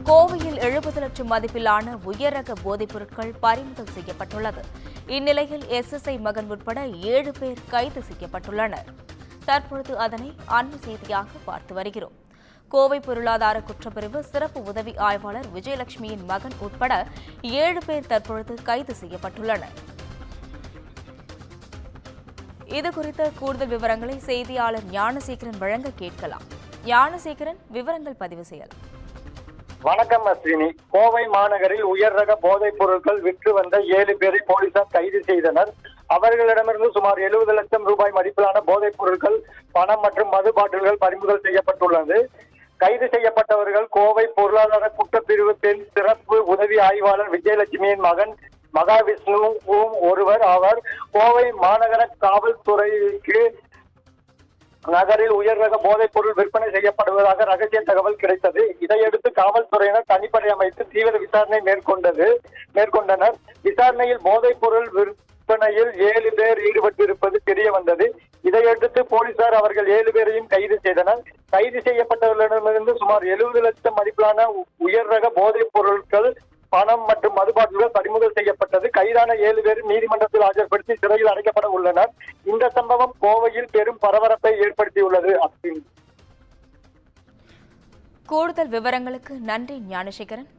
கோவையில் 70 லட்சம் மதிப்பிலான உயர் ரக போதைப் பொருட்கள் பறிமுதல் செய்யப்பட்டுள்ளது. இந்நிலையில் எஸ்எஸ்ஐ மகன் உட்பட 7 பேர் கைது செய்யப்பட்டுள்ளனர். தற்பொழுது அதனை அண்மை செய்தியாக பார்த்து வருகிறோம். கோவை பொருளாதார குற்றப்பிரிவு சிறப்பு உதவி ஆய்வாளர் விஜயலட்சுமியின் மகன் உட்பட 7 பேர் தற்பொழுது கைது செய்யப்பட்டுள்ளனர். இதுகுறித்த கூடுதல் விவரங்களை செய்தியாளர் ஞானசேகரன் வழங்க கேட்கலாம். ஞானசேகரன், விவரங்கள் பதிவு செய்யலாம். வணக்கம் அஸ்வினி. கோவை மாநகரில் உயர் ரக போதைப் பொருட்கள் விற்று வந்த 7 பேரை போலீசார் கைது செய்தனர். அவர்களிடமிருந்து சுமார் 70 லட்சம் ரூபாய் மதிப்பிலான போதைப் பொருட்கள், பணம் மற்றும் மது பாட்டில்கள் பறிமுதல் செய்யப்பட்டுள்ளது. கைது செய்யப்பட்டவர்கள் கோவை பொருளாதார குற்றப்பிரிவு பெண் சிறப்பு உதவி ஆய்வாளர் விஜயலட்சுமியின் மகன் மகாவிஷ்ணுவும் ஒருவர் ஆவார். கோவை மாநகர காவல்துறைக்கு நகரில் உயர் ரக போதைப் பொருள் விற்பனை செய்யப்படுவதாக ரகசிய தகவல் கிடைத்தது. இதையடுத்து காவல்துறையினர் தனிப்படை அமைத்து தீவிர விசாரணை மேற்கொண்டனர். விசாரணையில் போதைப் பொருள் விற்பனையில் 7 பேர் ஈடுபட்டிருப்பது தெரிய வந்தது. இதையடுத்து போலீசார் அவர்கள் 7 பேரையும் கைது செய்தனர். கைது செய்யப்பட்டவர்களிடமிருந்து சுமார் 70 லட்சம் மதிப்பிலான உயர் ரக போதைப் பொருட்கள், பணம் மற்றும் மதுபாட்டில்கள் பறிமுதல் செய்யப்பட்டது. கைதான 7 பேரும் நீதிமன்றத்தில் ஆஜர்படுத்தி சிறையில் அடைக்கப்பட உள்ளனர். இந்த சம்பவம் கோவையில் பெரும் பரபரப்பை ஏற்படுத்தியுள்ளது. கூடுதல் விவரங்களுக்கு நன்றி ஞானசேகரன்.